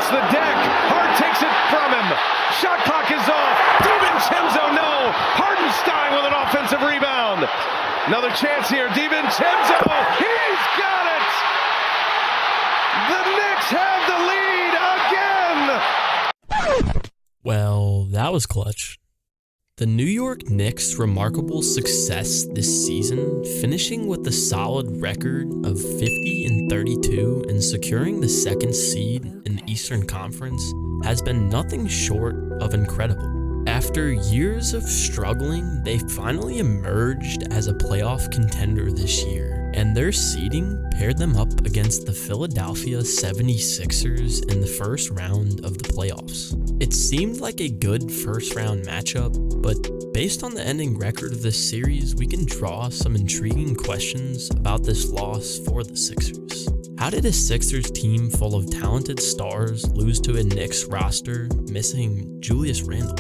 Strikes the deck. Hart takes it from him. Shot clock is off. DiVincenzo, no. Hartenstein with an offensive rebound. Another chance here. DiVincenzo. He's got it. The Knicks have the lead again. Well, that was clutch. The New York Knicks' remarkable success this season, finishing with a solid record of 50-32 and securing the second seed in the Eastern Conference, has been nothing short of incredible. After years of struggling, they finally emerged as a playoff contender this year, and their seeding paired them up against the Philadelphia 76ers in the first round of the playoffs. It seemed like a good first round matchup, but based on the ending record of this series, we can draw some intriguing questions about this loss for the Sixers. How did a Sixers team full of talented stars lose to a Knicks roster missing Julius Randle?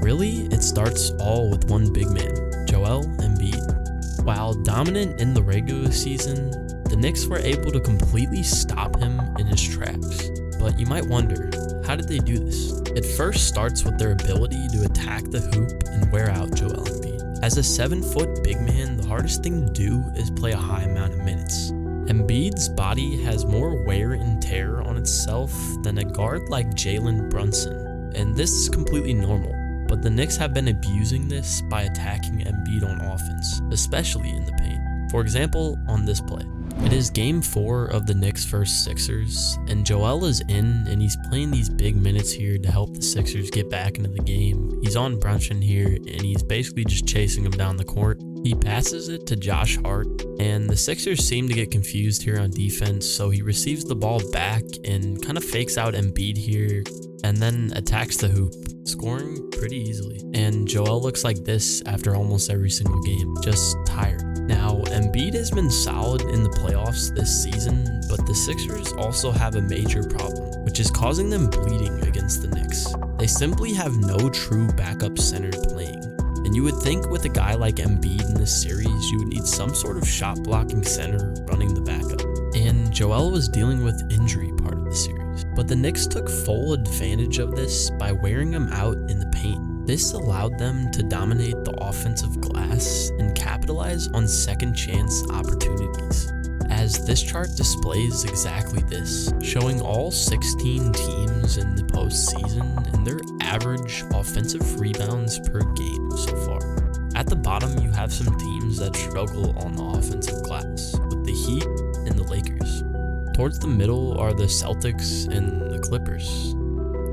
Really, it starts all with one big man, Joel Embiid. While dominant in the regular season, the Knicks were able to completely stop him in his tracks. But you might wonder, how did they do this? It first starts with their ability to attack the hoop and wear out Joel Embiid. As a 7-foot big man, the hardest thing to do is play a high amount of minutes. Embiid's body has more wear and tear on itself than a guard like Jalen Brunson, and this is completely normal. But the Knicks have been abusing this by attacking Embiid on offense, especially in the paint. For example, on this play. It is game 4 of the Knicks vs Sixers, and Joel is in and he's playing these big minutes here to help the Sixers get back into the game. He's on Brunson here and he's basically just chasing him down the court. He passes it to Josh Hart, and the Sixers seem to get confused here on defense, so he receives the ball back and kind of fakes out Embiid here and then attacks the hoop, scoring pretty easily. And Joel looks like this after almost every single game, just tired. Now, Embiid has been solid in the playoffs this season, but the Sixers also have a major problem, which is causing them bleeding against the Knicks. They simply have no true backup center playing. And you would think with a guy like Embiid in this series, you would need some sort of shot blocking center running the backup. And Joel was dealing with injury part of the series. But the Knicks took full advantage of this by wearing him out in the paint. This allowed them to dominate the offensive glass and capitalize on second chance opportunities. As this chart displays exactly this, showing all 16 teams in the postseason and their average offensive rebounds per game so far. At the bottom, you have some teams that struggle on the offensive glass, with the Heat and the Lakers. Towards the middle are the Celtics and the Clippers.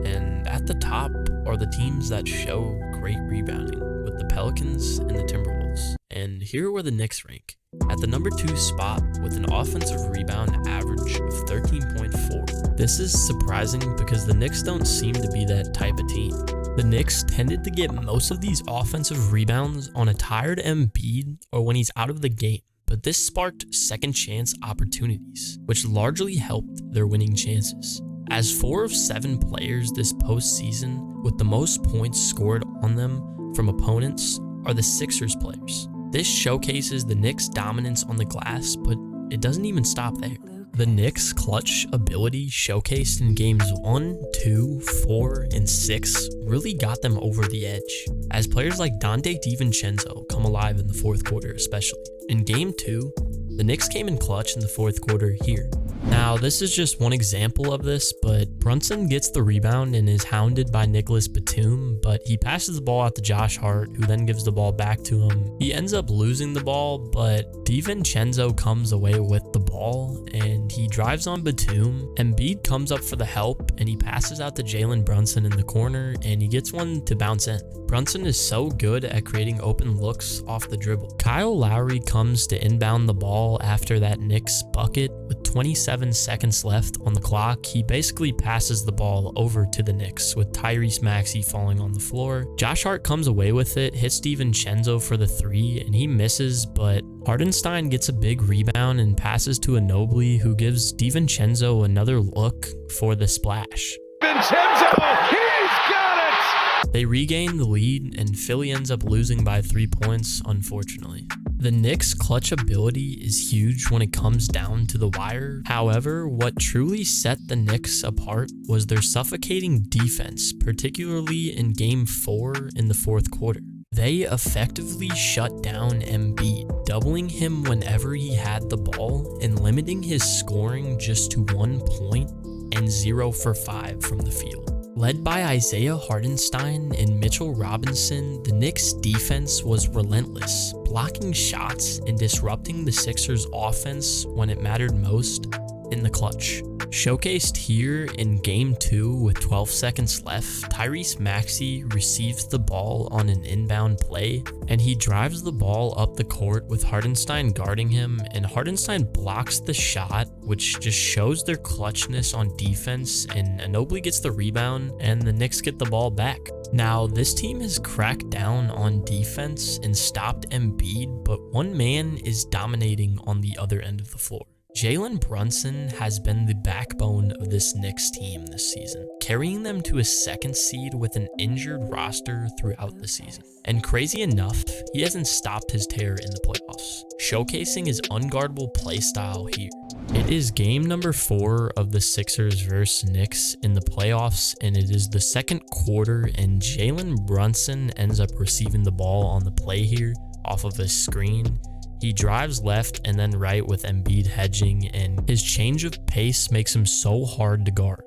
And at the top are the teams that show great rebounding, with the Pelicans and the Timberwolves. And here are where the Knicks rank. At the number 2 spot with an offensive rebound average of 13.4. This is surprising because the Knicks don't seem to be that type of team. The Knicks tended to get most of these offensive rebounds on a tired Embiid or when he's out of the game. But this sparked second chance opportunities, which largely helped their winning chances. As 4 of 7 players this postseason with the most points scored on them from opponents are the Sixers players. This showcases the Knicks' dominance on the glass, but it doesn't even stop there. The Knicks' clutch ability showcased in games 1, 2, 4, and 6 really got them over the edge, as players like Donte DiVincenzo come alive in the fourth quarter especially. In game 2, the Knicks came in clutch in the fourth quarter here. Now, this is just one example of this, but Brunson gets the rebound and is hounded by Nicholas Batum, but he passes the ball out to Josh Hart, who then gives the ball back to him. He ends up losing the ball, but DiVincenzo comes away with the ball, and he drives on Batum. Embiid comes up for the help, and he passes out to Jalen Brunson in the corner, and he gets one to bounce in. Brunson is so good at creating open looks off the dribble. Kyle Lowry comes to inbound the ball after that Knicks bucket with 27 seconds left on the clock. He basically passes the ball over to the Knicks with Tyrese Maxey falling on the floor. Josh Hart comes away with it, hits DiVincenzo for the 3, and he misses, but Hartenstein gets a big rebound and passes to Ginobili, who gives DiVincenzo another look for the splash. Vincenzo, he's got it! They regain the lead, and Philly ends up losing by 3 points, unfortunately. The Knicks' clutch ability is huge when it comes down to the wire. However, what truly set the Knicks apart was their suffocating defense, particularly in Game 4 in the fourth quarter. They effectively shut down Embiid, doubling him whenever he had the ball and limiting his scoring just to 1 point and 0 for 5 from the field. Led by Isaiah Hartenstein and Mitchell Robinson, the Knicks' defense was relentless, blocking shots and disrupting the Sixers' offense when it mattered most in the clutch. Showcased here in Game 2 with 12 seconds left, Tyrese Maxey receives the ball on an inbound play, and he drives the ball up the court with Hartenstein guarding him, and Hartenstein blocks the shot, which just shows their clutchness on defense, and Ginobili gets the rebound, and the Knicks get the ball back. Now, this team has cracked down on defense and stopped Embiid, but one man is dominating on the other end of the floor. Jalen Brunson has been the backbone of this Knicks team this season, carrying them to a second seed with an injured roster throughout the season. And crazy enough, he hasn't stopped his tear in the playoffs, showcasing his unguardable playstyle here. It is game number 4 of the Sixers vs Knicks in the playoffs, and it is the second quarter, and Jalen Brunson ends up receiving the ball on the play here off of a screen. He drives left and then right with Embiid hedging, and his change of pace makes him so hard to guard.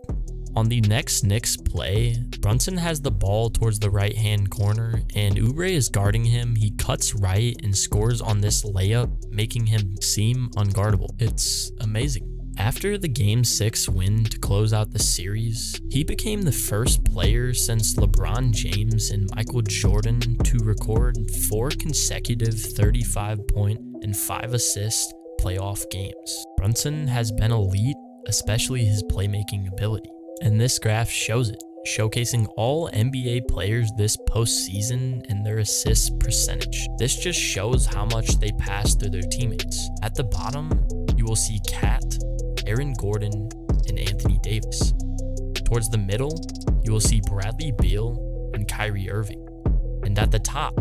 On the next Knicks play, Brunson has the ball towards the right-hand corner, and Oubre is guarding him. He cuts right and scores on this layup, making him seem unguardable. It's amazing. After the Game 6 win to close out the series, he became the first player since LeBron James and Michael Jordan to record 4 consecutive 35-point and 5-assist playoff games. Brunson has been elite, especially his playmaking ability, and this graph shows it, showcasing all NBA players this postseason and their assist percentage. This just shows how much they pass through their teammates. At the bottom, you will see Cat, Aaron Gordon, and Anthony Davis. Towards the middle, you will see Bradley Beal and Kyrie Irving. And at the top,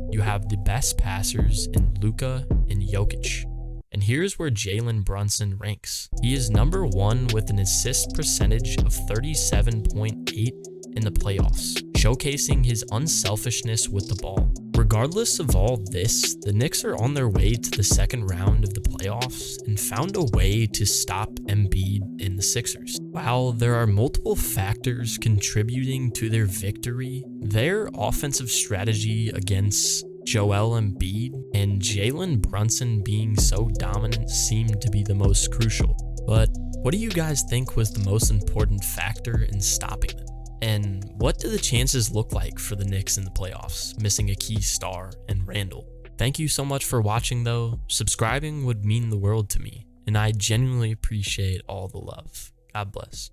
you have the best passers in Luka and Jokic. And here's where Jalen Brunson ranks. He is number 1 with an assist percentage of 37.8 in the playoffs, showcasing his unselfishness with the ball. Regardless of all this, the Knicks are on their way to the second round of the playoffs and found a way to stop Embiid in the Sixers. While there are multiple factors contributing to their victory, their offensive strategy against Joel Embiid and Jalen Brunson being so dominant seemed to be the most crucial. But what do you guys think was the most important factor in stopping them? And what do the chances look like for the Knicks in the playoffs, missing a key star and Randall? Thank you so much for watching though. Subscribing would mean the world to me, and I genuinely appreciate all the love. God bless.